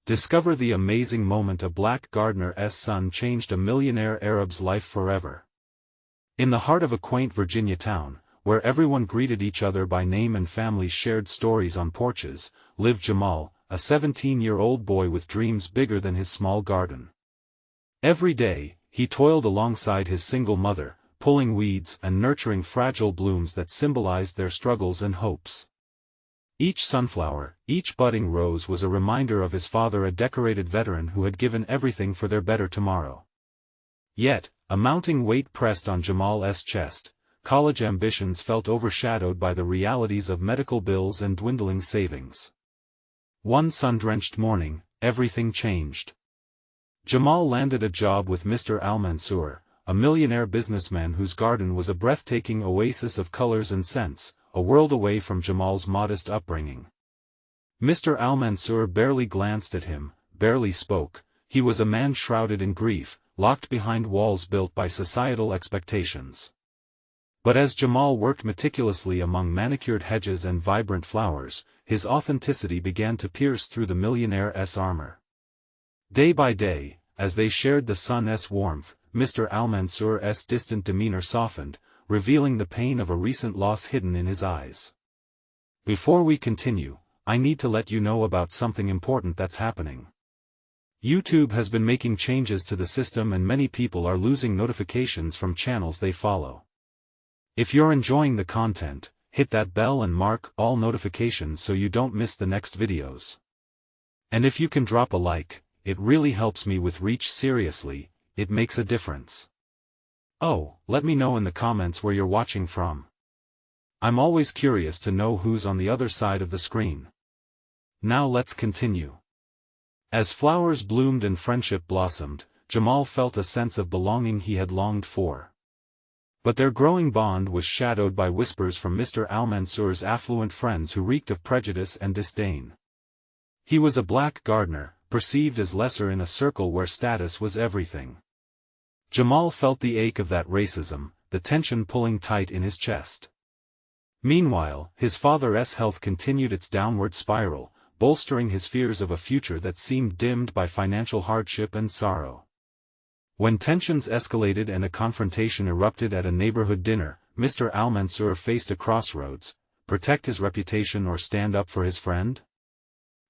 Discover the amazing moment a black gardener's son changed a millionaire Arab's life forever. In the heart of a quaint Virginia town, where everyone greeted each other by name and families shared stories on porches, lived Jamal, a 17-year-old boy with dreams bigger than his small garden. Every day, he toiled alongside his single mother, pulling weeds and nurturing fragile blooms that symbolized their struggles and hopes. Each sunflower, each budding rose was a reminder of his father, a decorated veteran who had given everything for their better tomorrow. Yet, a mounting weight pressed on Jamal's chest. College ambitions felt overshadowed by the realities of medical bills and dwindling savings. One sun-drenched morning, everything changed. Jamal landed a job with Mr. Al-Mansour, a millionaire businessman whose garden was a breathtaking oasis of colors and scents, a world away from Jamal's modest upbringing. Mr. Al-Mansour barely glanced at him, barely spoke. He was a man shrouded in grief, locked behind walls built by societal expectations. But as Jamal worked meticulously among manicured hedges and vibrant flowers, his authenticity began to pierce through the millionaire's armor. Day by day, as they shared the sun's warmth, Mr. Al-Mansour's distant demeanor softened, revealing the pain of a recent loss hidden in his eyes. Before we continue, I need to let you know about something important that's happening. YouTube has been making changes to the system and many people are losing notifications from channels they follow. If you're enjoying the content, hit that bell and mark all notifications so you don't miss the next videos. And if you can drop a like, it really helps me with reach. Seriously, it makes a difference. Oh, let me know in the comments where you're watching from. I'm always curious to know who's on the other side of the screen. Now let's continue. As flowers bloomed and friendship blossomed, Jamal felt a sense of belonging he had longed for. But their growing bond was shadowed by whispers from Mr. Al-Mansour's affluent friends who reeked of prejudice and disdain. He was a black gardener, perceived as lesser in a circle where status was everything. Jamal felt the ache of that racism, the tension pulling tight in his chest. Meanwhile, his father's health continued its downward spiral, bolstering his fears of a future that seemed dimmed by financial hardship and sorrow. When tensions escalated and a confrontation erupted at a neighborhood dinner, Mr. Al-Mansour faced a crossroads: protect his reputation or stand up for his friend?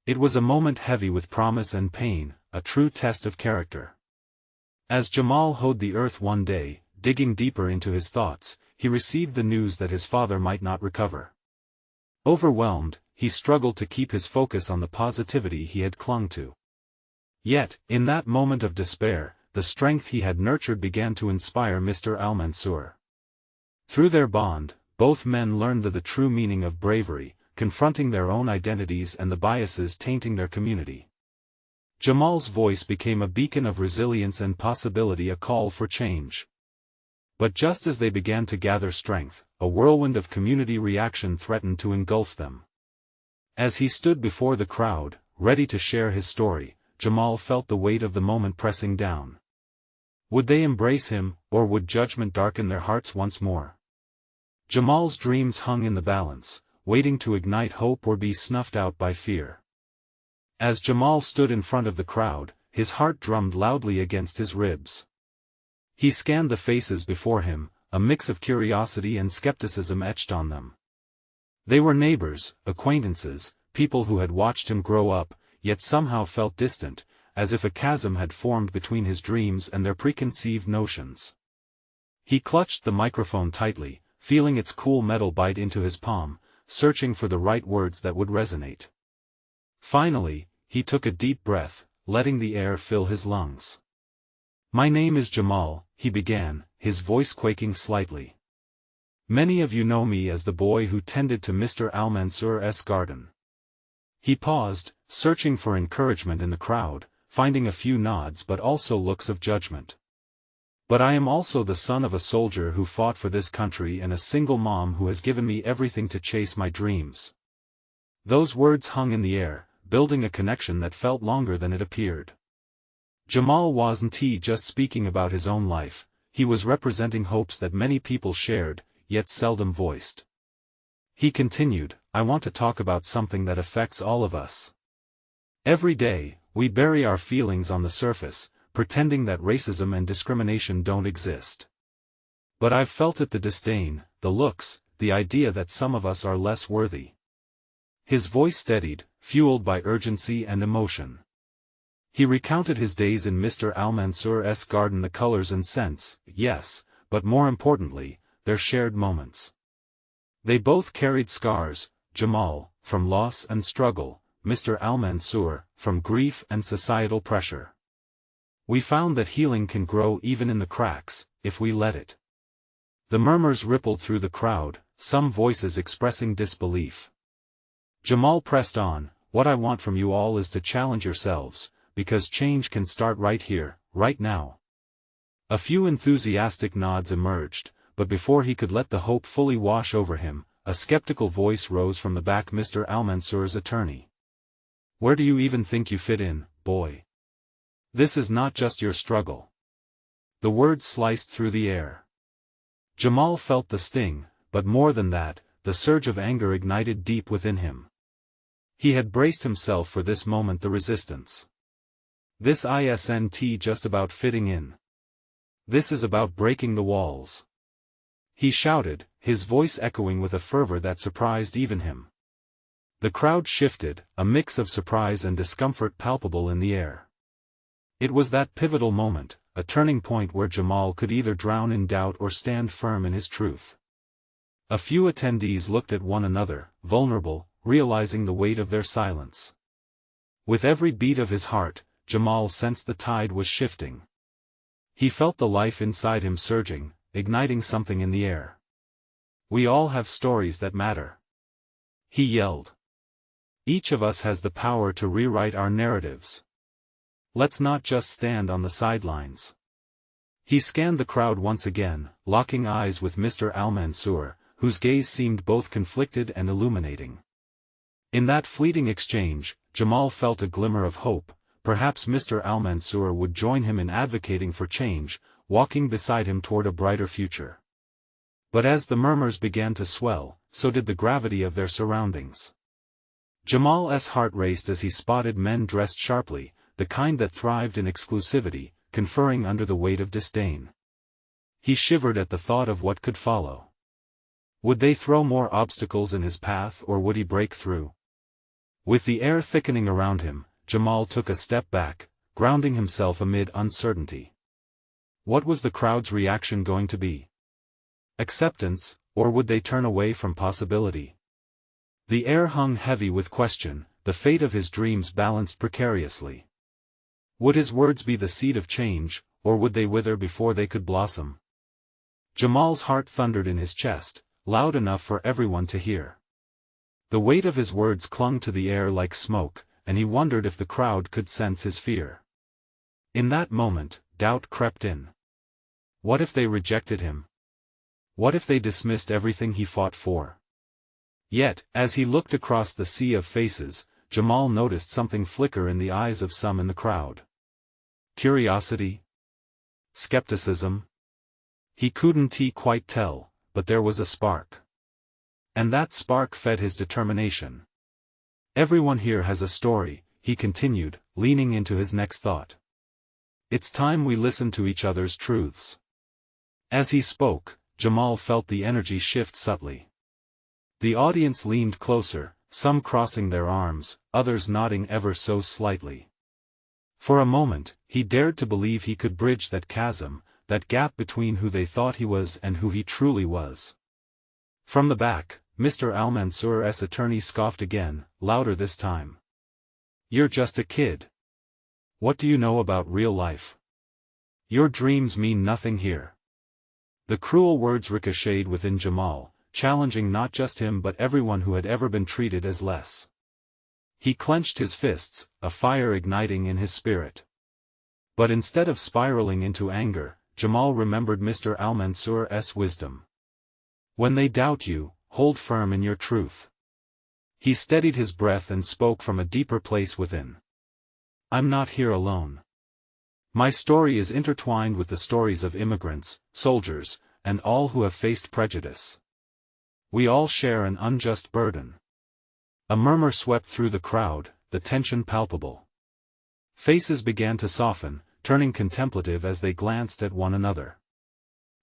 It was a moment heavy with promise and pain, a true test of character. As Jamal hoed the earth one day, digging deeper into his thoughts, he received the news that his father might not recover. Overwhelmed, he struggled to keep his focus on the positivity he had clung to. Yet, in that moment of despair, the strength he had nurtured began to inspire Mr. Al-Mansour. Through their bond, both men learned the true meaning of bravery, confronting their own identities and the biases tainting their community. Jamal's voice became a beacon of resilience and possibility, a call for change. But just as they began to gather strength, a whirlwind of community reaction threatened to engulf them. As he stood before the crowd, ready to share his story, Jamal felt the weight of the moment pressing down. Would they embrace him, or would judgment darken their hearts once more? Jamal's dreams hung in the balance, waiting to ignite hope or be snuffed out by fear. As Jamal stood in front of the crowd, his heart drummed loudly against his ribs. He scanned the faces before him, a mix of curiosity and skepticism etched on them. They were neighbors, acquaintances, people who had watched him grow up, yet somehow felt distant, as if a chasm had formed between his dreams and their preconceived notions. He clutched the microphone tightly, feeling its cool metal bite into his palm, searching for the right words that would resonate. Finally, he took a deep breath, letting the air fill his lungs. "My name is Jamal," he began, his voice quaking slightly. "Many of you know me as the boy who tended to Mr. Al-Mansour's garden." He paused, searching for encouragement in the crowd, finding a few nods but also looks of judgment. "But I am also the son of a soldier who fought for this country and a single mom who has given me everything to chase my dreams." Those words hung in the air, building a connection that felt longer than it appeared. Jamal wasn't just speaking about his own life, he was representing hopes that many people shared, yet seldom voiced. He continued, "I want to talk about something that affects all of us. Every day, we bury our feelings on the surface, pretending that racism and discrimination don't exist. But I've felt it, the disdain, the looks, the idea that some of us are less worthy. His voice steadied, fueled by urgency and emotion. He recounted his days in Mr. Al-Mansour's garden, the colors and scents, yes, but more importantly, their shared moments. They both carried scars, Jamal, from loss and struggle, Mr. Al-Mansour, from grief and societal pressure. We found that healing can grow even in the cracks, if we let it. The murmurs rippled through the crowd, some voices expressing disbelief. Jamal pressed on, "What I want from you all is to challenge yourselves, because change can start right here, right now." A few enthusiastic nods emerged, but before he could let the hope fully wash over him, a skeptical voice rose from the back. Mr. Al-Mansour's attorney. "Where do you even think you fit in, boy? This is not just your struggle." The words sliced through the air. Jamal felt the sting, but more than that, the surge of anger ignited deep within him. He had braced himself for this moment, the resistance. This isn't just about fitting in. This is about breaking the walls. He shouted, his voice echoing with a fervor that surprised even him. The crowd shifted, a mix of surprise and discomfort palpable in the air. It was that pivotal moment, a turning point where Jamal could either drown in doubt or stand firm in his truth. A few attendees looked at one another, vulnerable, realizing the weight of their silence. With every beat of his heart, Jamal sensed the tide was shifting. He felt the life inside him surging, igniting something in the air. "We all have stories that matter," he yelled. "Each of us has the power to rewrite our narratives. Let's not just stand on the sidelines." He scanned the crowd once again, locking eyes with Mr. Al-Mansour, whose gaze seemed both conflicted and illuminating. In that fleeting exchange, Jamal felt a glimmer of hope. Perhaps Mr. Al-Mansour would join him in advocating for change, walking beside him toward a brighter future. But as the murmurs began to swell, so did the gravity of their surroundings. Jamal's heart raced as he spotted men dressed sharply, the kind that thrived in exclusivity, conferring under the weight of disdain. He shivered at the thought of what could follow. Would they throw more obstacles in his path, or would he break through? With the air thickening around him, Jamal took a step back, grounding himself amid uncertainty. What was the crowd's reaction going to be? Acceptance, or would they turn away from possibility? The air hung heavy with question, the fate of his dreams balanced precariously. Would his words be the seed of change, or would they wither before they could blossom? Jamal's heart thundered in his chest, loud enough for everyone to hear. The weight of his words clung to the air like smoke, and he wondered if the crowd could sense his fear. In that moment, doubt crept in. What if they rejected him? What if they dismissed everything he fought for? Yet, as he looked across the sea of faces, Jamal noticed something flicker in the eyes of some in the crowd. Curiosity? Skepticism? He couldn't quite tell, but there was a spark. And that spark fed his determination. "Everyone here has a story," he continued, leaning into his next thought. "It's time we listen to each other's truths." As he spoke, Jamal felt the energy shift subtly. The audience leaned closer, some crossing their arms, others nodding ever so slightly. For a moment, he dared to believe he could bridge that chasm, that gap between who they thought he was and who he truly was. From the back, Mr. Al-Mansour's attorney scoffed again, louder this time. "You're just a kid. What do you know about real life? Your dreams mean nothing here." The cruel words ricocheted within Jamal, challenging not just him but everyone who had ever been treated as less. He clenched his fists, a fire igniting in his spirit. But instead of spiraling into anger, Jamal remembered Mr. Al-Mansour's wisdom. "When they doubt you, hold firm in your truth." He steadied his breath and spoke from a deeper place within. "I'm not here alone. My story is intertwined with the stories of immigrants, soldiers, and all who have faced prejudice. We all share an unjust burden." A murmur swept through the crowd, the tension palpable. Faces began to soften, turning contemplative as they glanced at one another.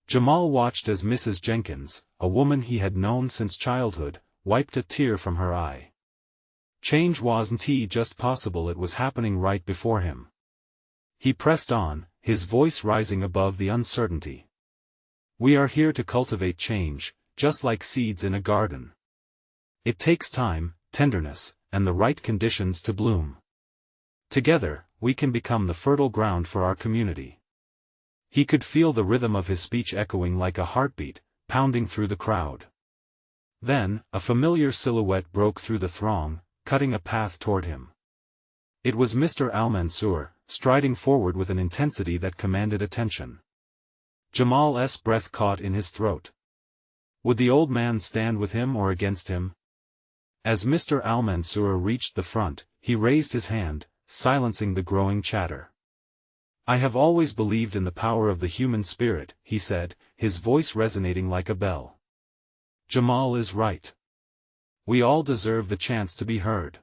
Jamal watched as Mrs. Jenkins, a woman he had known since childhood, wiped a tear from her eye. Change wasn't just possible, it was happening right before him. He pressed on, his voice rising above the uncertainty. We are here to cultivate change, just like seeds in a garden. It takes time, tenderness, and the right conditions to bloom. Together, we can become the fertile ground for our community. He could feel the rhythm of his speech echoing like a heartbeat, pounding through the crowd. Then, a familiar silhouette broke through the throng, cutting a path toward him. It was Mr. Al-Mansour, striding forward with an intensity that commanded attention. Jamal's breath caught in his throat. Would the old man stand with him or against him? As Mr. Al-Mansour reached the front, he raised his hand, silencing the growing chatter. I have always believed in the power of the human spirit, he said, his voice resonating like a bell. Jamal is right. We all deserve the chance to be heard.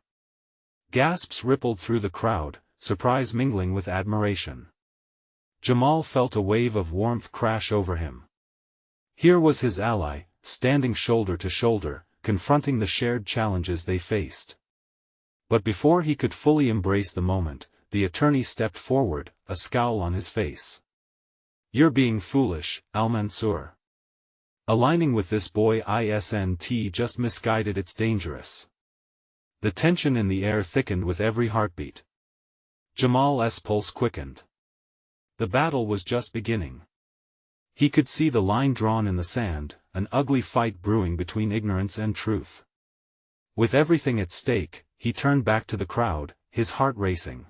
Gasps rippled through the crowd, surprise mingling with admiration. Jamal felt a wave of warmth crash over him. Here was his ally, standing shoulder to shoulder, confronting the shared challenges they faced. But before he could fully embrace the moment, the attorney stepped forward, a scowl on his face. You're being foolish, Al-Mansour. Aligning with this boy isn't just misguided, it's dangerous. The tension in the air thickened with every heartbeat. Jamal's pulse quickened. The battle was just beginning. He could see the line drawn in the sand, an ugly fight brewing between ignorance and truth. With everything at stake, he turned back to the crowd, his heart racing.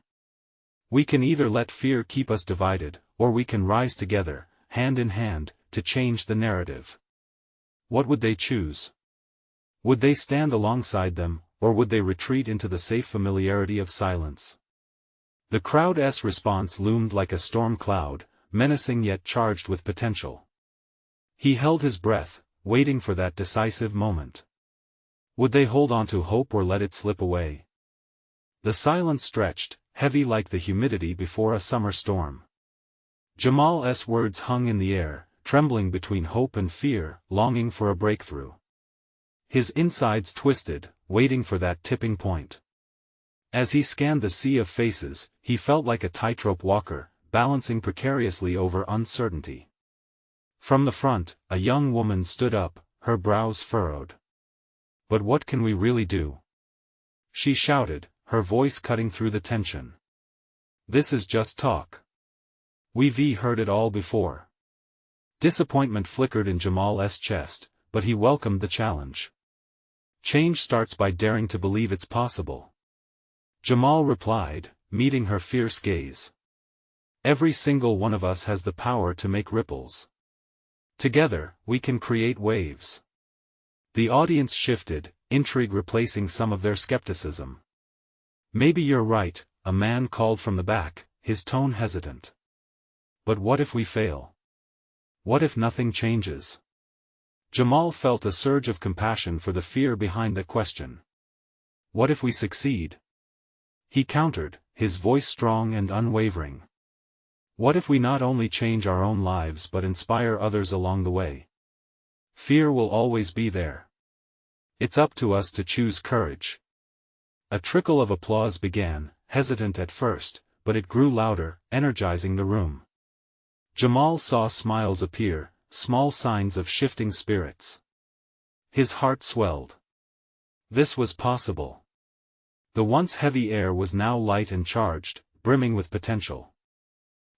We can either let fear keep us divided, or we can rise together, hand in hand, to change the narrative. What would they choose? Would they stand alongside them, or would they retreat into the safe familiarity of silence? The crowd's response loomed like a storm cloud, menacing yet charged with potential. He held his breath, waiting for that decisive moment. Would they hold on to hope or let it slip away? The silence stretched, heavy like the humidity before a summer storm. Jamal's words hung in the air, trembling between hope and fear, longing for a breakthrough. His insides twisted, waiting for that tipping point. As he scanned the sea of faces, he felt like a tightrope walker, balancing precariously over uncertainty. From the front, a young woman stood up, her brows furrowed. But what can we really do? She shouted, her voice cutting through the tension. This is just talk. We've heard it all before. Disappointment flickered in Jamal's chest, but he welcomed the challenge. Change starts by daring to believe it's possible. Jamal replied, meeting her fierce gaze. Every single one of us has the power to make ripples. Together, we can create waves. The audience shifted, intrigue replacing some of their skepticism. Maybe you're right, a man called from the back, his tone hesitant. But what if we fail? What if nothing changes? Jamal felt a surge of compassion for the fear behind the question. What if we succeed? He countered, his voice strong and unwavering. What if we not only change our own lives but inspire others along the way? Fear will always be there. It's up to us to choose courage. A trickle of applause began, hesitant at first, but it grew louder, energizing the room. Jamal saw smiles appear, small signs of shifting spirits. His heart swelled. This was possible. The once heavy air was now light and charged, brimming with potential.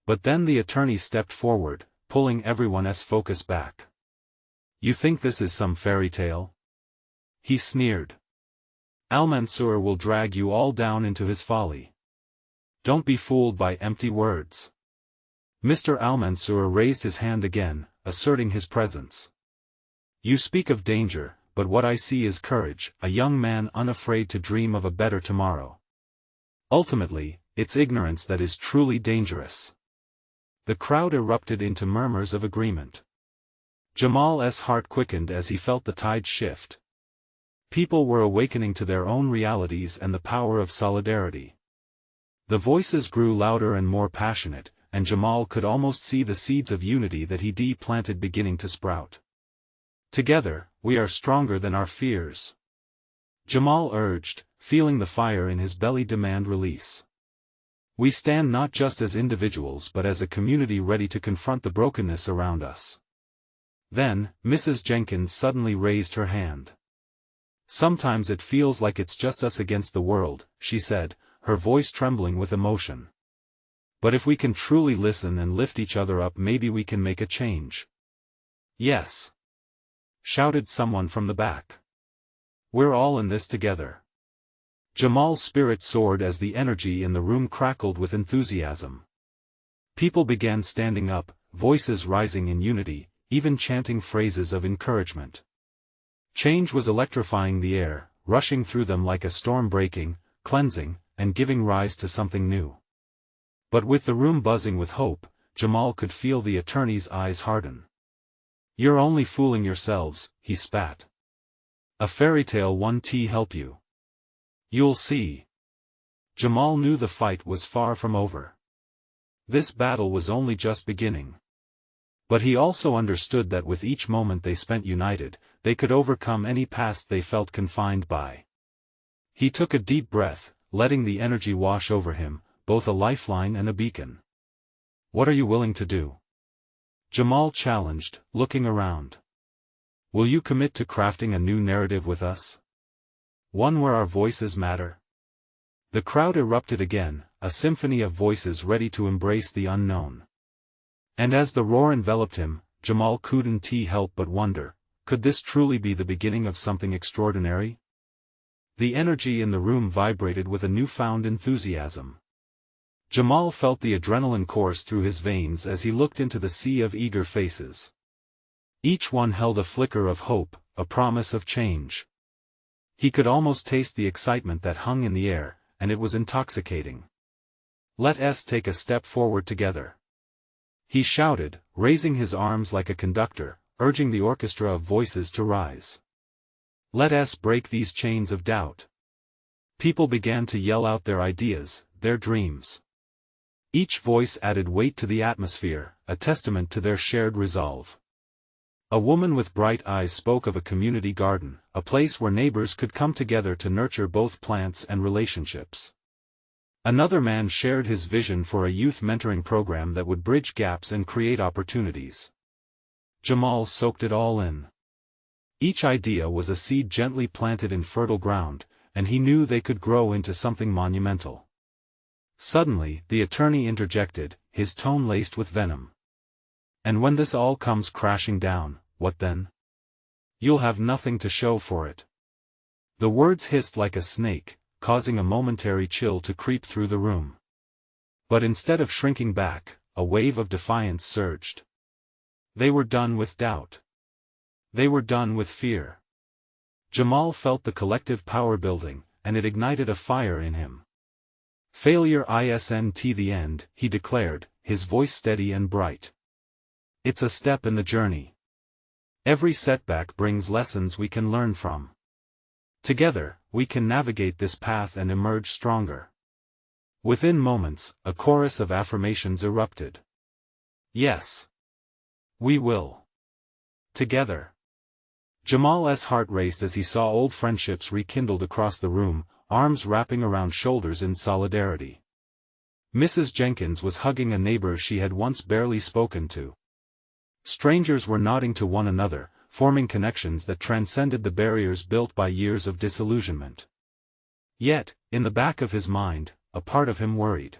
But then the attorney stepped forward, pulling everyone's focus back. You think this is some fairy tale? He sneered. Al-Mansour will drag you all down into his folly. Don't be fooled by empty words. Mr. Al-Mansour raised his hand again, asserting his presence. You speak of danger, but what I see is courage, a young man unafraid to dream of a better tomorrow. Ultimately, it's ignorance that is truly dangerous. The crowd erupted into murmurs of agreement. Jamal's heart quickened as he felt the tide shift. People were awakening to their own realities and the power of solidarity. The voices grew louder and more passionate, and Jamal could almost see the seeds of unity that he planted beginning to sprout. Together, we are stronger than our fears. Jamal urged, feeling the fire in his belly demand release. We stand not just as individuals but as a community ready to confront the brokenness around us. Then, Mrs. Jenkins suddenly raised her hand. Sometimes it feels like it's just us against the world, she said, her voice trembling with emotion. But if we can truly listen and lift each other up, maybe we can make a change. Yes, shouted someone from the back. We're all in this together. Jamal's spirit soared as the energy in the room crackled with enthusiasm. People began standing up, voices rising in unity, even chanting phrases of encouragement. Change was electrifying the air, rushing through them like a storm breaking, cleansing, and giving rise to something new. But with the room buzzing with hope, Jamal could feel the attorney's eyes harden. You're only fooling yourselves, he spat. A fairy tale won't help you. You'll see. Jamal knew the fight was far from over. This battle was only just beginning. But he also understood that with each moment they spent united, they could overcome any past they felt confined by. He took a deep breath, letting the energy wash over him, both a lifeline and a beacon. What are you willing to do? Jamal challenged, looking around. Will you commit to crafting a new narrative with us? One where our voices matter? The crowd erupted again, a symphony of voices ready to embrace the unknown. And as the roar enveloped him, Jamal couldn't help but wonder, could this truly be the beginning of something extraordinary? The energy in the room vibrated with a newfound enthusiasm. Jamal felt the adrenaline course through his veins as he looked into the sea of eager faces. Each one held a flicker of hope, a promise of change. He could almost taste the excitement that hung in the air, and it was intoxicating. Let us take a step forward together. He shouted, raising his arms like a conductor, urging the orchestra of voices to rise. Let us break these chains of doubt. People began to yell out their ideas, their dreams. Each voice added weight to the atmosphere, a testament to their shared resolve. A woman with bright eyes spoke of a community garden, a place where neighbors could come together to nurture both plants and relationships. Another man shared his vision for a youth mentoring program that would bridge gaps and create opportunities. Jamal soaked it all in. Each idea was a seed gently planted in fertile ground, and he knew they could grow into something monumental. Suddenly, the attorney interjected, his tone laced with venom. And when this all comes crashing down, what then? You'll have nothing to show for it. The words hissed like a snake, causing a momentary chill to creep through the room. But instead of shrinking back, a wave of defiance surged. They were done with doubt. They were done with fear. Jamal felt the collective power building, and it ignited a fire in him. Failure isn't the end, he declared, his voice steady and bright. It's a step in the journey. Every setback brings lessons we can learn from. Together, we can navigate this path and emerge stronger. Within moments, a chorus of affirmations erupted. Yes. We will. Together. Jamal's heart raced as he saw old friendships rekindled across the room, arms wrapping around shoulders in solidarity. Mrs. Jenkins was hugging a neighbor she had once barely spoken to. Strangers were nodding to one another, forming connections that transcended the barriers built by years of disillusionment. Yet, in the back of his mind, a part of him worried.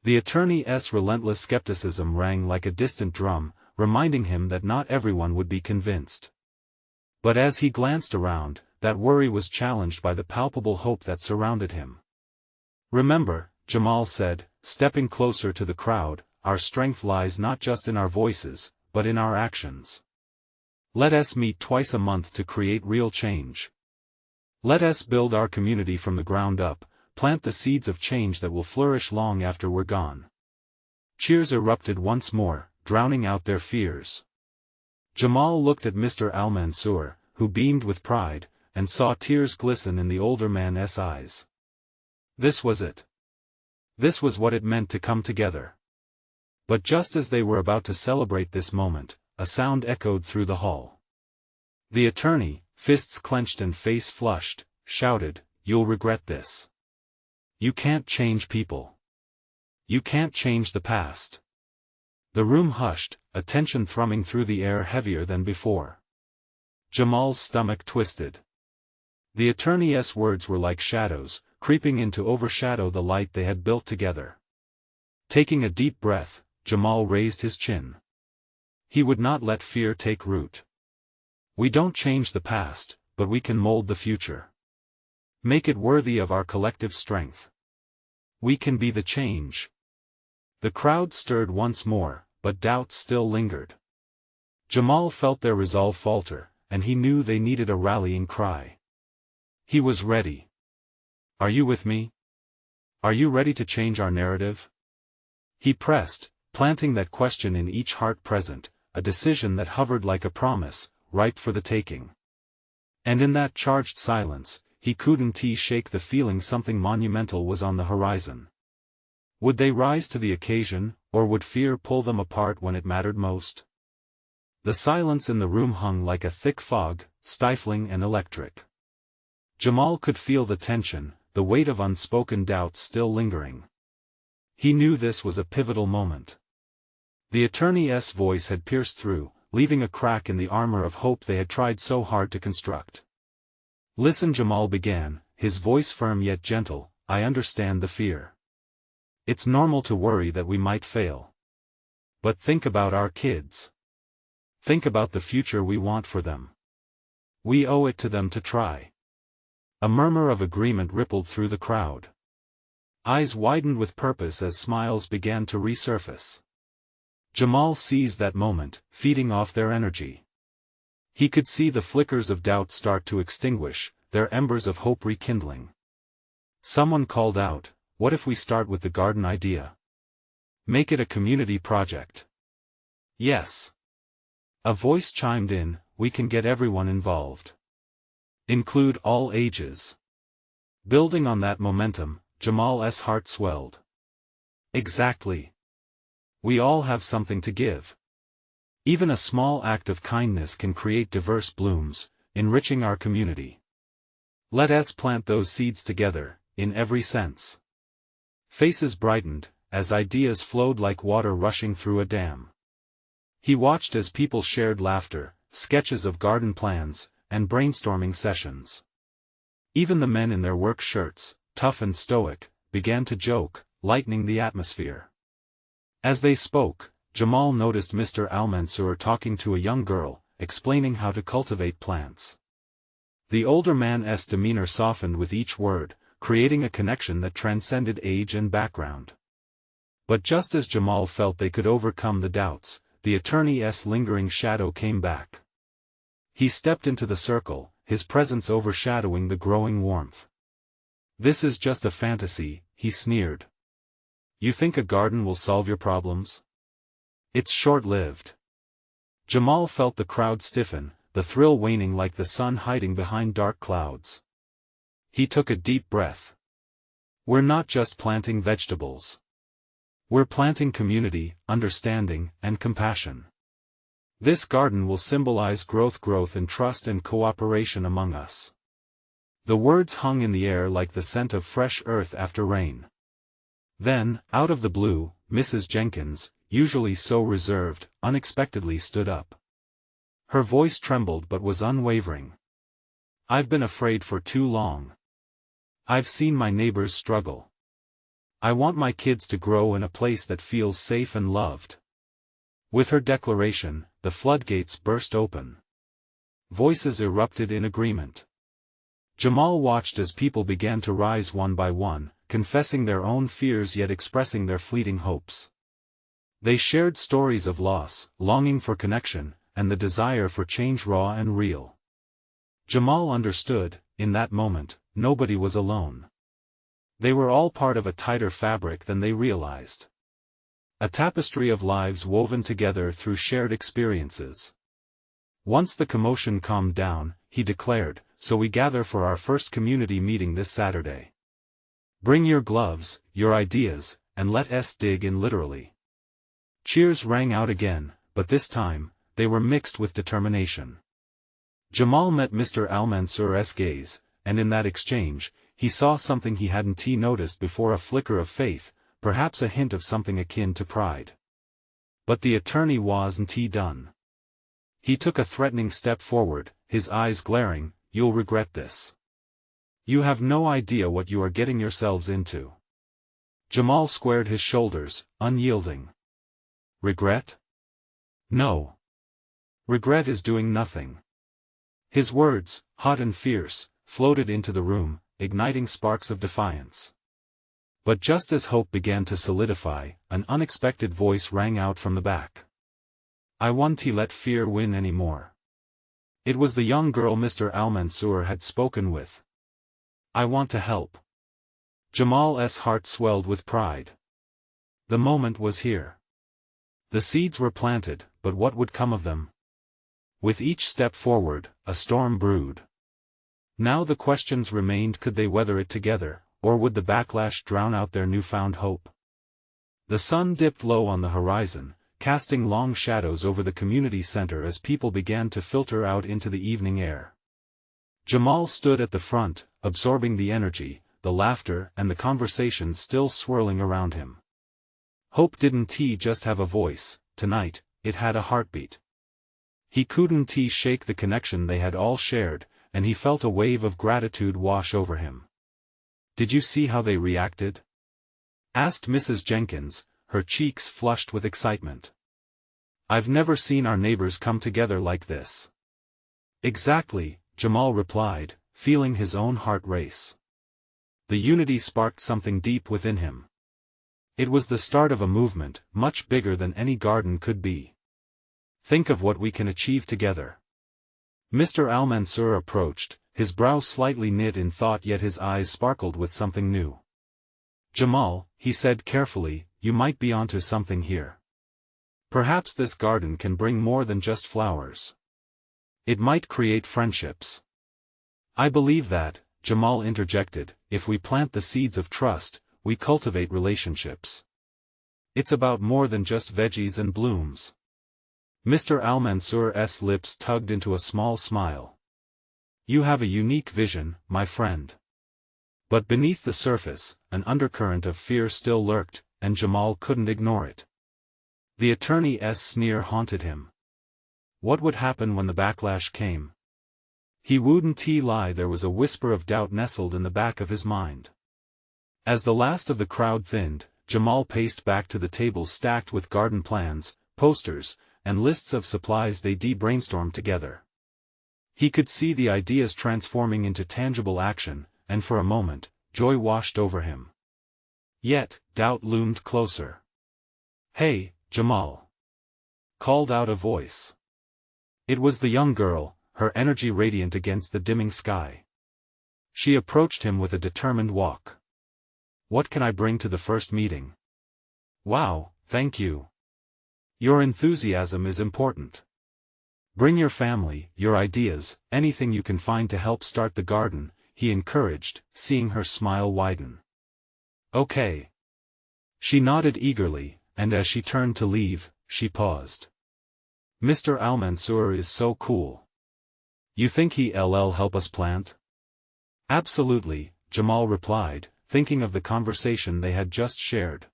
The attorney's relentless skepticism rang like a distant drum, reminding him that not everyone would be convinced. But as he glanced around, that worry was challenged by the palpable hope that surrounded him. Remember, Jamal said, stepping closer to the crowd, our strength lies not just in our voices, but in our actions. Let us meet twice a month to create real change. Let us build our community from the ground up, plant the seeds of change that will flourish long after we're gone. Cheers erupted once more, drowning out their fears. Jamal looked at Mr. Al-Mansour, who beamed with pride, and saw tears glisten in the older man's eyes. This was it. This was what it meant to come together. But just as they were about to celebrate this moment, a sound echoed through the hall. The attorney, fists clenched and face flushed, shouted, "You'll regret this. You can't change people. You can't change the past." The room hushed, a tension thrumming through the air heavier than before. Jamal's stomach twisted. The attorney's words were like shadows, creeping in to overshadow the light they had built together. Taking a deep breath, Jamal raised his chin. He would not let fear take root. "We don't change the past, but we can mold the future. Make it worthy of our collective strength. We can be the change." The crowd stirred once more, but doubts still lingered. Jamal felt their resolve falter, and he knew they needed a rallying cry. He was ready. "Are you with me? Are you ready to change our narrative?" He pressed, planting that question in each heart present, a decision that hovered like a promise, ripe for the taking. And in that charged silence, he couldn't shake the feeling something monumental was on the horizon. Would they rise to the occasion, or would fear pull them apart when it mattered most? The silence in the room hung like a thick fog, stifling and electric. Jamal could feel the tension, the weight of unspoken doubts still lingering. He knew this was a pivotal moment. The attorney's voice had pierced through, leaving a crack in the armor of hope they had tried so hard to construct. "Listen," Jamal began, his voice firm yet gentle, "I understand the fear. It's normal to worry that we might fail. But think about our kids. Think about the future we want for them. We owe it to them to try." A murmur of agreement rippled through the crowd. Eyes widened with purpose as smiles began to resurface. Jamal seized that moment, feeding off their energy. He could see the flickers of doubt start to extinguish, their embers of hope rekindling. Someone called out, "What if we start with the garden idea? Make it a community project." "Yes." A voice chimed in, "We can get everyone involved. Include all ages." Building on that momentum, Jamal's heart swelled. "Exactly. We all have something to give. Even a small act of kindness can create diverse blooms, enriching our community. Let us plant those seeds together, in every sense." Faces brightened, as ideas flowed like water rushing through a dam. He watched as people shared laughter, sketches of garden plans, and brainstorming sessions. Even the men in their work shirts, tough and stoic, began to joke, lightening the atmosphere. As they spoke, Jamal noticed Mr. Al-Mansur talking to a young girl, explaining how to cultivate plants. The older man's demeanor softened with each word, creating a connection that transcended age and background. But just as Jamal felt they could overcome the doubts, the attorney's lingering shadow came back. He stepped into the circle, his presence overshadowing the growing warmth. "This is just a fantasy," he sneered. "You think a garden will solve your problems? It's short-lived." Jamal felt the crowd stiffen, the thrill waning like the sun hiding behind dark clouds. He took a deep breath. "We're not just planting vegetables. We're planting community, understanding, and compassion. This garden will symbolize growth and trust and cooperation among us." The words hung in the air like the scent of fresh earth after rain. Then, out of the blue, Mrs. Jenkins, usually so reserved, unexpectedly stood up. Her voice trembled but was unwavering. "I've been afraid for too long. I've seen my neighbors struggle. I want my kids to grow in a place that feels safe and loved." With her declaration, the floodgates burst open. Voices erupted in agreement. Jamal watched as people began to rise one by one, confessing their own fears yet expressing their fleeting hopes. They shared stories of loss, longing for connection, and the desire for change raw and real. Jamal understood, in that moment, nobody was alone. They were all part of a tighter fabric than they realized. A tapestry of lives woven together through shared experiences. Once the commotion calmed down, he declared, "So we gather for our first community meeting this Saturday. Bring your gloves, your ideas, and let us dig in literally. Cheers rang out again, but this time, they were mixed with determination. Jamal met Mr. Al-Mansour's gaze, and in that exchange, he saw something he hadn't noticed before, a flicker of faith, perhaps a hint of something akin to pride. But the attorney wasn't done. He took a threatening step forward, his eyes glaring. You'll regret this. You have no idea what you are getting yourselves into. Jamal squared his shoulders, unyielding. Regret? No. Regret is doing nothing. His words, hot and fierce, floated into the room, igniting sparks of defiance. But just as hope began to solidify, an unexpected voice rang out from the back. I won't let fear win anymore. It was the young girl Mr. Al-Mansour had spoken with. I want to help. Jamal's heart swelled with pride. The moment was here. The seeds were planted, but what would come of them? With each step forward, a storm brewed. Now the questions remained: could they weather it together, or would the backlash drown out their newfound hope? The sun dipped low on the horizon, casting long shadows over the community center as people began to filter out into the evening air. Jamal stood at the front, absorbing the energy, the laughter and the conversations still swirling around him. Hope didn't just have a voice, tonight, it had a heartbeat. He couldn't shake the connection they had all shared, and he felt a wave of gratitude wash over him. Did you see how they reacted? Asked Mrs. Jenkins, her cheeks flushed with excitement. I've never seen our neighbors come together like this. Exactly, Jamal replied, feeling his own heart race. The unity sparked something deep within him. It was the start of a movement, much bigger than any garden could be. Think of what we can achieve together. Mr. Al-Mansour approached, his brow slightly knit in thought, yet his eyes sparkled with something new. Jamal, he said carefully, you might be onto something here. Perhaps this garden can bring more than just flowers. It might create friendships. I believe that, Jamal interjected, if we plant the seeds of trust, we cultivate relationships. It's about more than just veggies and blooms. Mr. Al-Mansour's lips tugged into a small smile. You have a unique vision, my friend. But beneath the surface, an undercurrent of fear still lurked, and Jamal couldn't ignore it. The attorney's sneer haunted him. What would happen when the backlash came? He wouldn't lie, there was a whisper of doubt nestled in the back of his mind. As the last of the crowd thinned, Jamal paced back to the tables stacked with garden plans, posters, and lists of supplies they brainstormed together. He could see the ideas transforming into tangible action, and for a moment, joy washed over him. Yet, doubt loomed closer. Hey, Jamal! Called out a voice. It was the young girl, her energy radiant against the dimming sky. She approached him with a determined walk. What can I bring to the first meeting? Wow, thank you. Your enthusiasm is important. Bring your family, your ideas, anything you can find to help start the garden, he encouraged, seeing her smile widen. Okay. She nodded eagerly, and as she turned to leave, she paused. Mr. Al-Mansour is so cool. You think he'll help us plant? Absolutely, Jamal replied, thinking of the conversation they had just shared.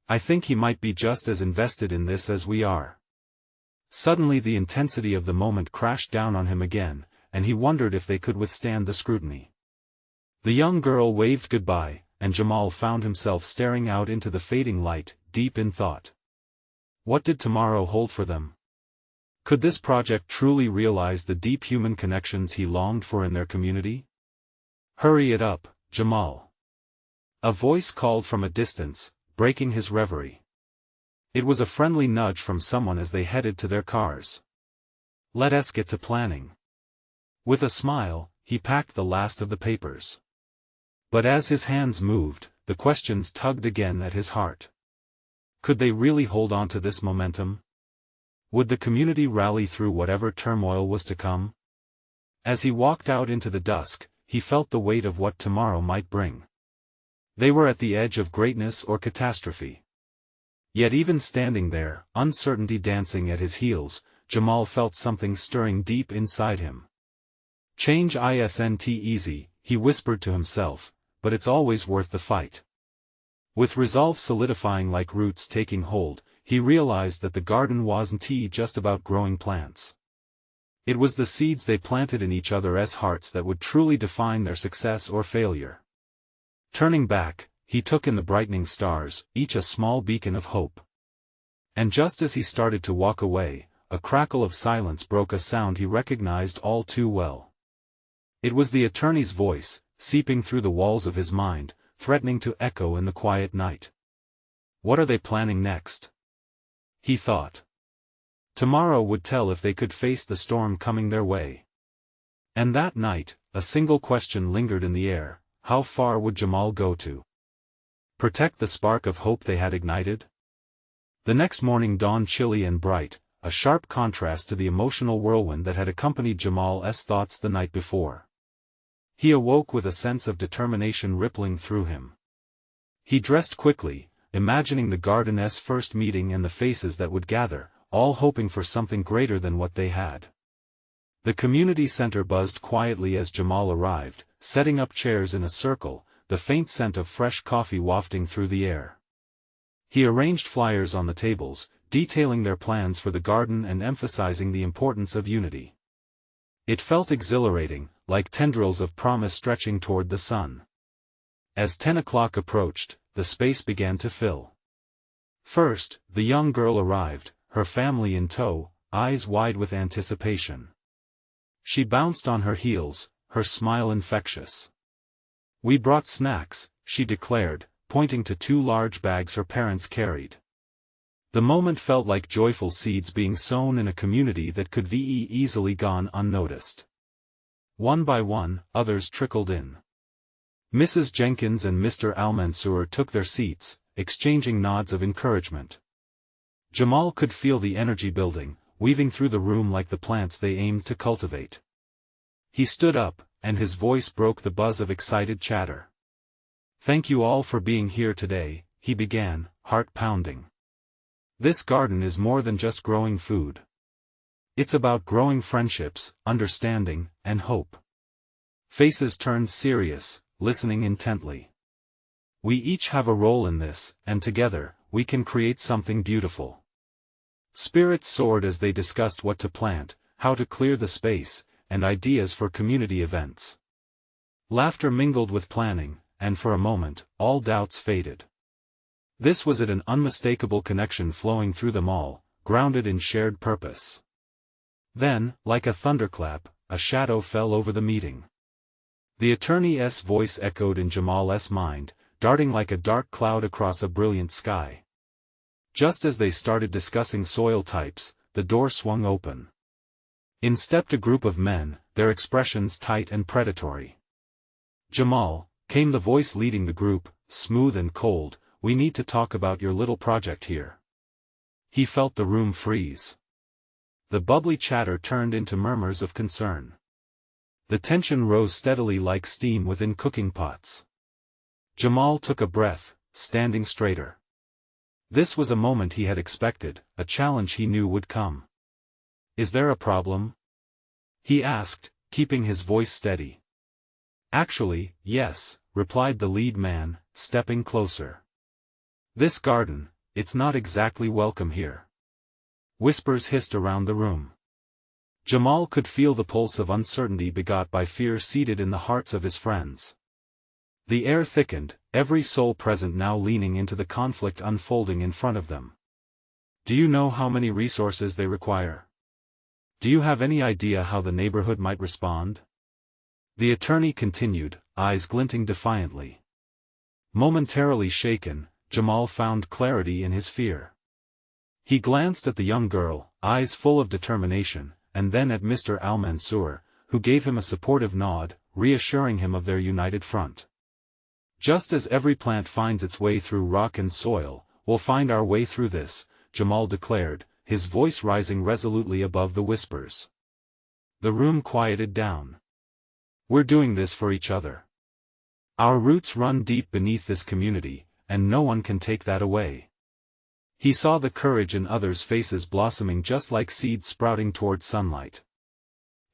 I think he might be just as invested in this as we are. Suddenly the intensity of the moment crashed down on him again, and he wondered if they could withstand the scrutiny. The young girl waved goodbye, and Jamal found himself staring out into the fading light, deep in thought. What did tomorrow hold for them? Could this project truly realize the deep human connections he longed for in their community? Hurry it up, Jamal. A voice called from a distance, breaking his reverie. It was a friendly nudge from someone as they headed to their cars. Let us get to planning. With a smile, he packed the last of the papers. But as his hands moved, the questions tugged again at his heart. Could they really hold on to this momentum? Would the community rally through whatever turmoil was to come? As he walked out into the dusk, he felt the weight of what tomorrow might bring. They were at the edge of greatness or catastrophe. Yet even standing there, uncertainty dancing at his heels, Jamal felt something stirring deep inside him. Change isn't easy, he whispered to himself, but it's always worth the fight. With resolve solidifying like roots taking hold, he realized that the garden wasn't just about growing plants. It was the seeds they planted in each other's hearts that would truly define their success or failure. Turning back, he took in the brightening stars, each a small beacon of hope. And just as he started to walk away, a crackle of silence broke a sound he recognized all too well. It was the attorney's voice, seeping through the walls of his mind, threatening to echo in the quiet night. What are they planning next? He thought. Tomorrow would tell if they could face the storm coming their way. And that night, a single question lingered in the air: how far would Jamal go to protect the spark of hope they had ignited? The next morning dawned chilly and bright, a sharp contrast to the emotional whirlwind that had accompanied Jamal's thoughts the night before. He awoke with a sense of determination rippling through him. He dressed quickly, imagining the garden's first meeting and the faces that would gather, all hoping for something greater than what they had. The community center buzzed quietly as Jamal arrived, setting up chairs in a circle, the faint scent of fresh coffee wafting through the air. He arranged flyers on the tables, detailing their plans for the garden and emphasizing the importance of unity. It felt exhilarating, like tendrils of promise stretching toward the sun. As 10 o'clock approached, the space began to fill. First, the young girl arrived, her family in tow, eyes wide with anticipation. She bounced on her heels, her smile infectious. "We brought snacks," she declared, pointing to 2 large bags her parents carried. The moment felt like joyful seeds being sown in a community that could be easily gone unnoticed. One by one, others trickled in. Mrs. Jenkins and Mr. Al-Mansour took their seats, exchanging nods of encouragement. Jamal could feel the energy building, weaving through the room like the plants they aimed to cultivate. He stood up, and his voice broke the buzz of excited chatter. "Thank you all for being here today," he began, heart pounding. "This garden is more than just growing food. It's about growing friendships, understanding, and hope." Faces turned serious, listening intently. "We each have a role in this, and together, we can create something beautiful." Spirits soared as they discussed what to plant, how to clear the space, and ideas for community events. Laughter mingled with planning, and for a moment, all doubts faded. This was an unmistakable connection flowing through them all, grounded in shared purpose. Then, like a thunderclap, a shadow fell over the meeting. The attorney's voice echoed in Jamal's mind, darting like a dark cloud across a brilliant sky. Just as they started discussing soil types, the door swung open. In stepped a group of men, their expressions tight and predatory. "Jamal," came the voice leading the group, smooth and cold, "we need to talk about your little project here." He felt the room freeze. The bubbly chatter turned into murmurs of concern. The tension rose steadily like steam within cooking pots. Jamal took a breath, standing straighter. This was a moment he had expected, a challenge he knew would come. "Is there a problem?" he asked, keeping his voice steady. "Actually, yes," replied the lead man, stepping closer. "This garden, it's not exactly welcome here." Whispers hissed around the room. Jamal could feel the pulse of uncertainty begot by fear seated in the hearts of his friends. The air thickened, every soul present now leaning into the conflict unfolding in front of them. "Do you know how many resources they require? Do you have any idea how the neighborhood might respond?" The attorney continued, eyes glinting defiantly. Momentarily shaken, Jamal found clarity in his fear. He glanced at the young girl, eyes full of determination, and then at Mr. Al-Mansour, who gave him a supportive nod, reassuring him of their united front. "Just as every plant finds its way through rock and soil, we'll find our way through this," Jamal declared, his voice rising resolutely above the whispers. The room quieted down. "We're doing this for each other. Our roots run deep beneath this community, and no one can take that away. He saw the courage in others' faces blossoming just like seeds sprouting toward sunlight.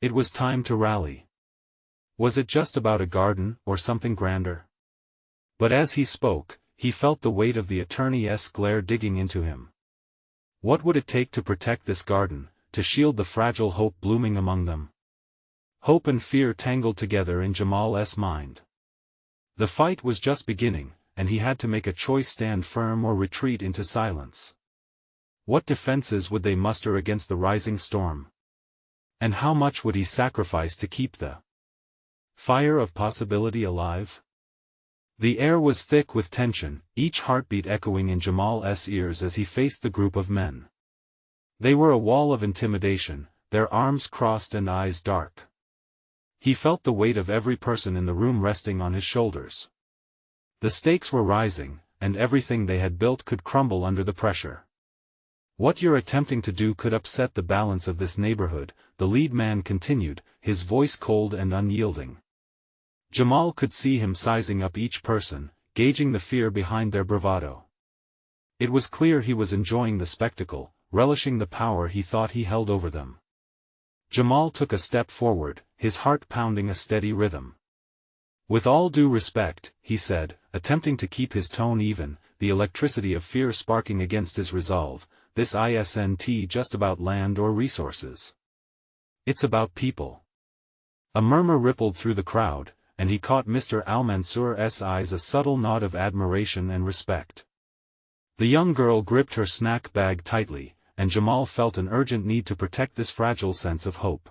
It was time to rally. Was it just about a garden, or something grander? But as he spoke, he felt the weight of the attorney's glare digging into him. What would it take to protect this garden, to shield the fragile hope blooming among them? Hope and fear tangled together in Jamal's mind. The fight was just beginning, and he had to make a choice: stand firm or retreat into silence. What defenses would they muster against the rising storm? And how much would he sacrifice to keep the fire of possibility alive? The air was thick with tension, each heartbeat echoing in Jamal's ears as he faced the group of men. They were a wall of intimidation, their arms crossed and eyes dark. He felt the weight of every person in the room resting on his shoulders. The stakes were rising, and everything they had built could crumble under the pressure. What you're attempting to do could upset the balance of this neighborhood, the lead man continued, his voice cold and unyielding. Jamal could see him sizing up each person, gauging the fear behind their bravado. It was clear he was enjoying the spectacle, relishing the power he thought he held over them. Jamal took a step forward, his heart pounding a steady rhythm. With all due respect, he said, attempting to keep his tone even, the electricity of fear sparking against his resolve, this isn't just about land or resources. It's about people. A murmur rippled through the crowd, and he caught Mr. Al-Mansour's eyes, a subtle nod of admiration and respect. The young girl gripped her snack bag tightly, and Jamal felt an urgent need to protect this fragile sense of hope.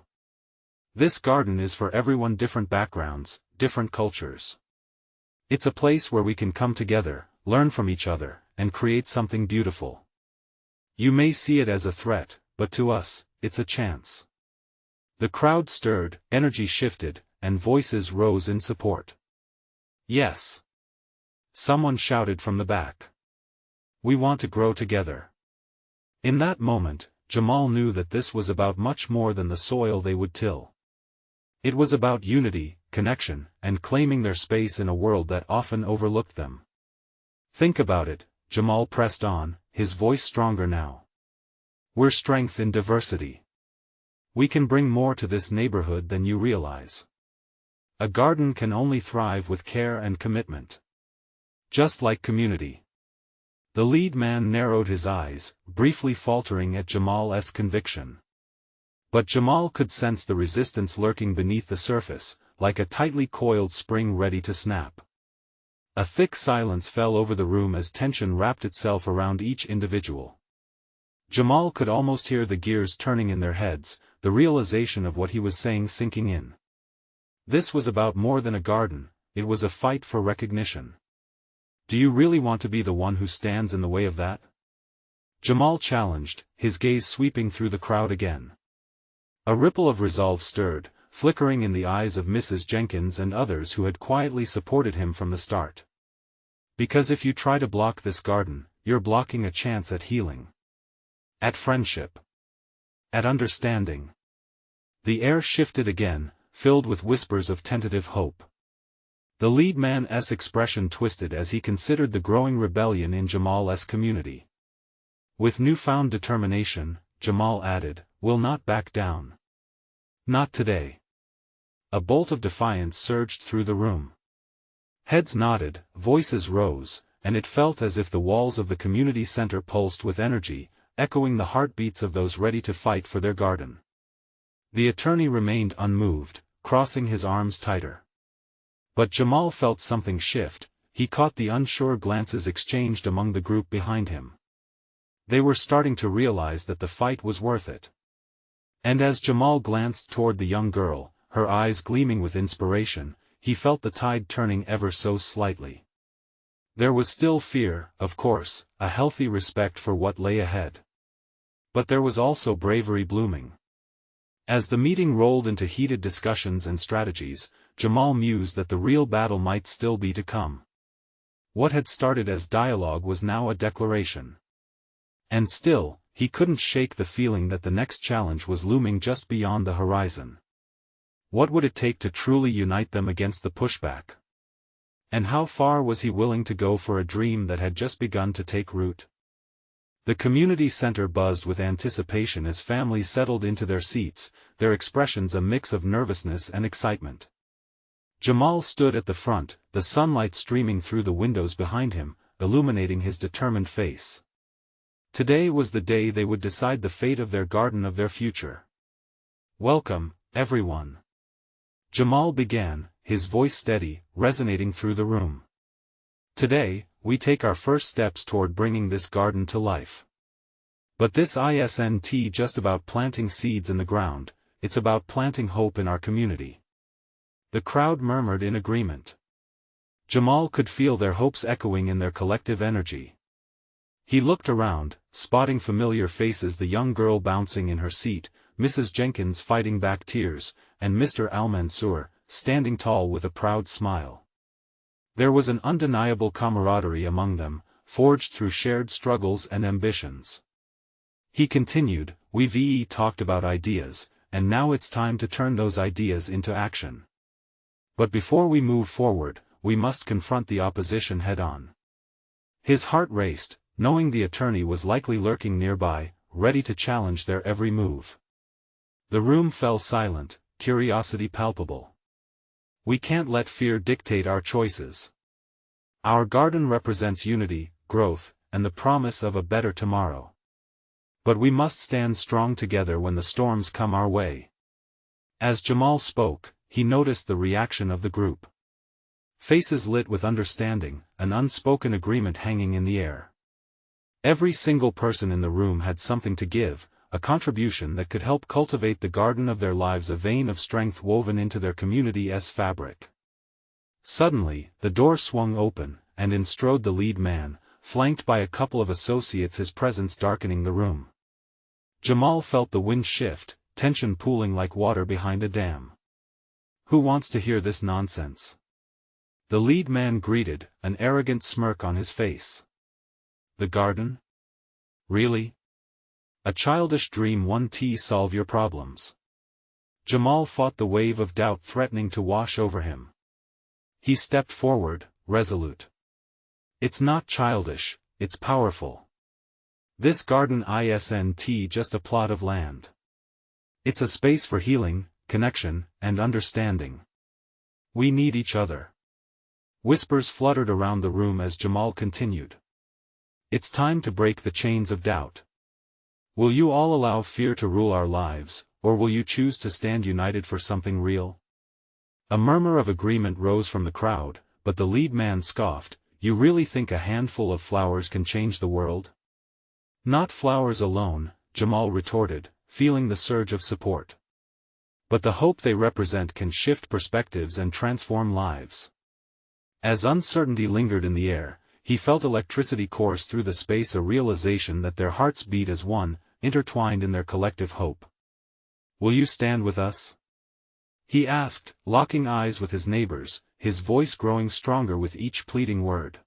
This garden is for everyone, different backgrounds, different cultures. It's a place where we can come together, learn from each other, and create something beautiful. You may see it as a threat, but to us, it's a chance. The crowd stirred, energy shifted, and voices rose in support. Yes. Someone shouted from the back. We want to grow together. In that moment, Jamal knew that this was about much more than the soil they would till. It was about unity, connection, and claiming their space in a world that often overlooked them. Think about it, Jamal pressed on, his voice stronger now. We're strength in diversity. We can bring more to this neighborhood than you realize. A garden can only thrive with care and commitment. Just like community. The lead man narrowed his eyes, briefly faltering at Jamal's conviction. But Jamal could sense the resistance lurking beneath the surface, like a tightly coiled spring ready to snap. A thick silence fell over the room as tension wrapped itself around each individual. Jamal could almost hear the gears turning in their heads, the realization of what he was saying sinking in. This was about more than a garden, it was a fight for recognition. Do you really want to be the one who stands in the way of that? Jamal challenged, his gaze sweeping through the crowd again. A ripple of resolve stirred, flickering in the eyes of Mrs. Jenkins and others who had quietly supported him from the start. Because if you try to block this garden, you're blocking a chance at healing. At friendship. At understanding. The air shifted again, filled with whispers of tentative hope. The lead man's expression twisted as he considered the growing rebellion in Jamal's community. With newfound determination, Jamal added, "We'll not back down. Not today." A bolt of defiance surged through the room. Heads nodded, voices rose, and it felt as if the walls of the community center pulsed with energy, echoing the heartbeats of those ready to fight for their garden. The attorney remained unmoved, crossing his arms tighter. But Jamal felt something shift, he caught the unsure glances exchanged among the group behind him. They were starting to realize that the fight was worth it. And as Jamal glanced toward the young girl, her eyes gleaming with inspiration, he felt the tide turning ever so slightly. There was still fear, of course, a healthy respect for what lay ahead. But there was also bravery blooming. As the meeting rolled into heated discussions and strategies, Jamal mused that the real battle might still be to come. What had started as dialogue was now a declaration. And still, he couldn't shake the feeling that the next challenge was looming just beyond the horizon. What would it take to truly unite them against the pushback? And how far was he willing to go for a dream that had just begun to take root? The community center buzzed with anticipation as families settled into their seats, their expressions a mix of nervousness and excitement. Jamal stood at the front, the sunlight streaming through the windows behind him, illuminating his determined face. Today was the day they would decide the fate of their garden, of their future. "Welcome, everyone," Jamal began, his voice steady, resonating through the room. "Today, we take our first steps toward bringing this garden to life. But this isn't just about planting seeds in the ground, it's about planting hope in our community." The crowd murmured in agreement. Jamal could feel their hopes echoing in their collective energy. He looked around, spotting familiar faces, the young girl bouncing in her seat, Mrs. Jenkins fighting back tears, and Mr. Al-Mansour, standing tall with a proud smile. There was an undeniable camaraderie among them, forged through shared struggles and ambitions. He continued, "We've talked about ideas, and now it's time to turn those ideas into action. But before we move forward, we must confront the opposition head-on." His heart raced, knowing the attorney was likely lurking nearby, ready to challenge their every move. The room fell silent, curiosity palpable. "We can't let fear dictate our choices. Our garden represents unity, growth, and the promise of a better tomorrow. But we must stand strong together when the storms come our way." As Jamal spoke, he noticed the reaction of the group. Faces lit with understanding, an unspoken agreement hanging in the air. Every single person in the room had something to give, a contribution that could help cultivate the garden of their lives, a vein of strength woven into their community's fabric. Suddenly, the door swung open, and in strode the lead man, flanked by a couple of associates, his presence darkening the room. Jamal felt the wind shift, tension pooling like water behind a dam. "Who wants to hear this nonsense?" the lead man greeted, an arrogant smirk on his face. "The garden? Really? A childish dream won't solve your problems." Jamal fought the wave of doubt threatening to wash over him. He stepped forward, resolute. "It's not childish, it's powerful. This garden isn't just a plot of land. It's a space for healing, connection, and understanding. We need each other." Whispers fluttered around the room as Jamal continued. "It's time to break the chains of doubt. Will you all allow fear to rule our lives, or will you choose to stand united for something real?" A murmur of agreement rose from the crowd, but the lead man scoffed, "You really think a handful of flowers can change the world?" "Not flowers alone," Jamal retorted, feeling the surge of support. "But the hope they represent can shift perspectives and transform lives." As uncertainty lingered in the air, he felt electricity course through the space, a realization that their hearts beat as one, intertwined in their collective hope. "Will you stand with us?" he asked, locking eyes with his neighbors, his voice growing stronger with each pleading word.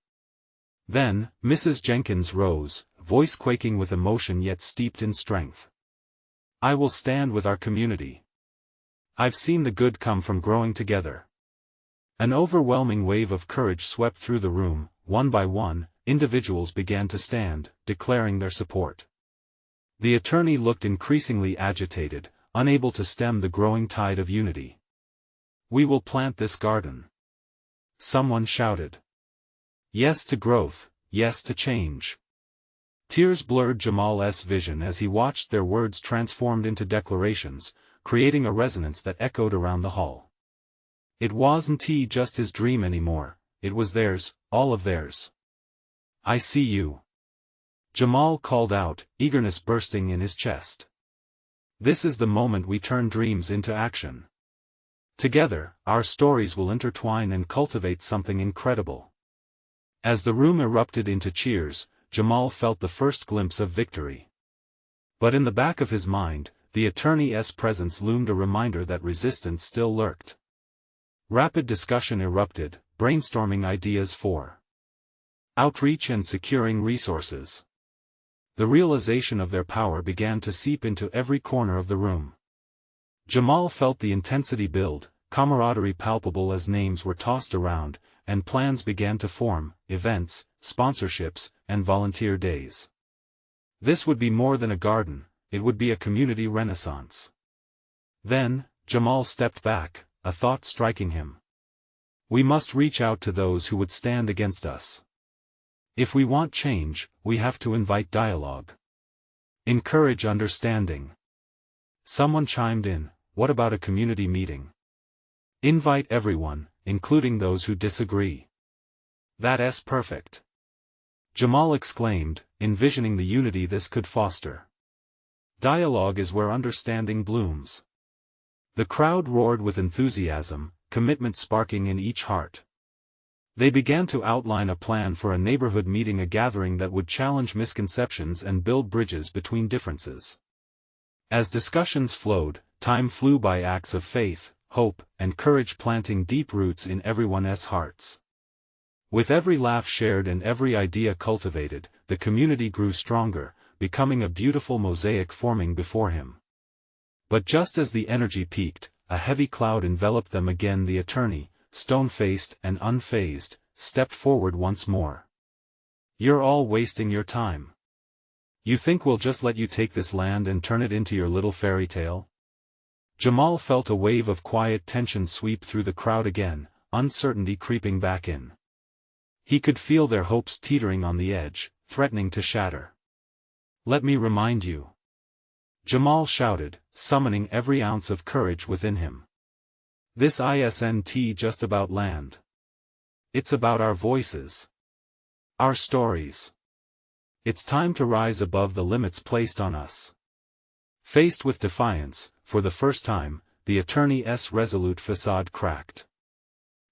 Then, Mrs. Jenkins rose, voice quaking with emotion yet steeped in strength. "I will stand with our community. I've seen the good come from growing together." An overwhelming wave of courage swept through the room. One by one, individuals began to stand, declaring their support. The attorney looked increasingly agitated, unable to stem the growing tide of unity. "We will plant this garden," someone shouted. "Yes to growth, yes to change." Tears blurred Jamal's vision as he watched their words transformed into declarations, creating a resonance that echoed around the hall. It wasn't just his dream anymore, it was theirs, all of theirs. "I see you," Jamal called out, eagerness bursting in his chest. "This is the moment we turn dreams into action. Together, our stories will intertwine and cultivate something incredible." As the room erupted into cheers, Jamal felt the first glimpse of victory. But in the back of his mind, the attorney's presence loomed, a reminder that resistance still lurked. Rapid discussion erupted, brainstorming ideas for outreach and securing resources. The realization of their power began to seep into every corner of the room. Jamal felt the intensity build, camaraderie palpable as names were tossed around, and plans began to form: events, sponsorships, and volunteer days. This would be more than a garden, it would be a community renaissance. Then, Jamal stepped back, a thought striking him. We must reach out to those who would stand against us. If we want change, we have to invite dialogue. Encourage understanding. Someone chimed in, what about a community meeting? Invite everyone, including those who disagree. That's perfect. Jamal exclaimed, envisioning the unity this could foster. Dialogue is where understanding blooms. The crowd roared with enthusiasm, commitment sparking in each heart. They began to outline a plan for a neighborhood meeting, a gathering that would challenge misconceptions and build bridges between differences. As discussions flowed, time flew by, acts of faith, hope, and courage planting deep roots in everyone's hearts. With every laugh shared and every idea cultivated, the community grew stronger, becoming a beautiful mosaic forming before him. But just as the energy peaked, a heavy cloud enveloped them again. The attorney, stone-faced and unfazed, stepped forward once more. You're all wasting your time. You think we'll just let you take this land and turn it into your little fairy tale? Jamal felt a wave of quiet tension sweep through the crowd again, uncertainty creeping back in. He could feel their hopes teetering on the edge, threatening to shatter. Let me remind you. Jamal shouted, summoning every ounce of courage within him. This isn't just about land. It's about our voices. Our stories. It's time to rise above the limits placed on us. Faced with defiance, for the first time, the attorney's resolute facade cracked.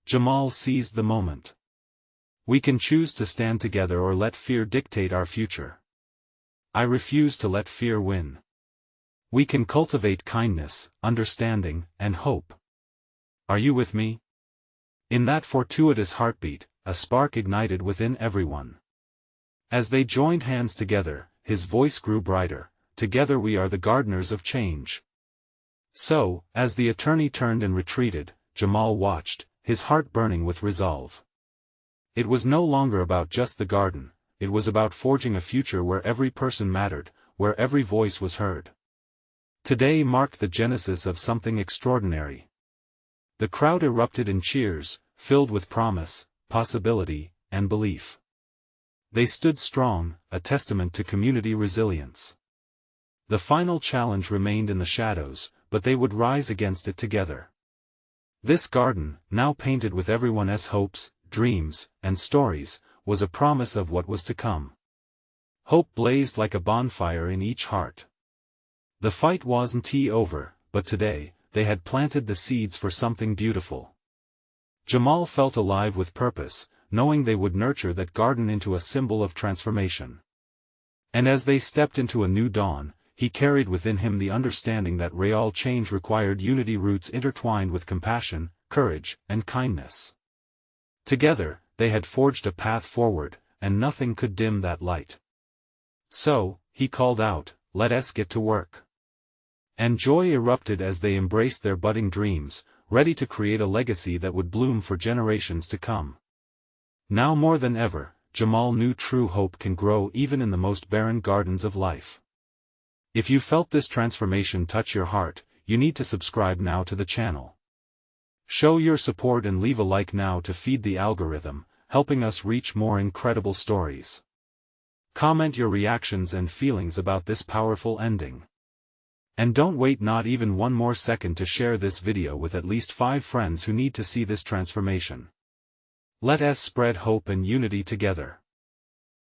Jamal seized the moment. We can choose to stand together or let fear dictate our future. I refuse to let fear win. We can cultivate kindness, understanding, and hope. Are you with me? In that fortuitous heartbeat, a spark ignited within everyone. As they joined hands together, his voice grew brighter. Together we are the gardeners of change. So, as the attorney turned and retreated, Jamal watched, his heart burning with resolve. It was no longer about just the garden, it was about forging a future where every person mattered, where every voice was heard. Today marked the genesis of something extraordinary. The crowd erupted in cheers, filled with promise, possibility, and belief. They stood strong, a testament to community resilience. The final challenge remained in the shadows, but they would rise against it together. This garden, now painted with everyone's hopes, dreams, and stories, was a promise of what was to come. Hope blazed like a bonfire in each heart. The fight wasn't over, but today, they had planted the seeds for something beautiful. Jamal felt alive with purpose, knowing they would nurture that garden into a symbol of transformation. And as they stepped into a new dawn, he carried within him the understanding that real change required unity, roots intertwined with compassion, courage, and kindness. Together, they had forged a path forward, and nothing could dim that light. So, he called out, "Let us get to work." And joy erupted as they embraced their budding dreams, ready to create a legacy that would bloom for generations to come. Now more than ever, Jamal knew true hope can grow even in the most barren gardens of life. If you felt this transformation touch your heart, you need to subscribe now to the channel. Show your support and leave a like now to feed the algorithm, helping us reach more incredible stories. Comment your reactions and feelings about this powerful ending. And don't wait not even one more second to share this video with at least 5 friends who need to see this transformation. Let us spread hope and unity together.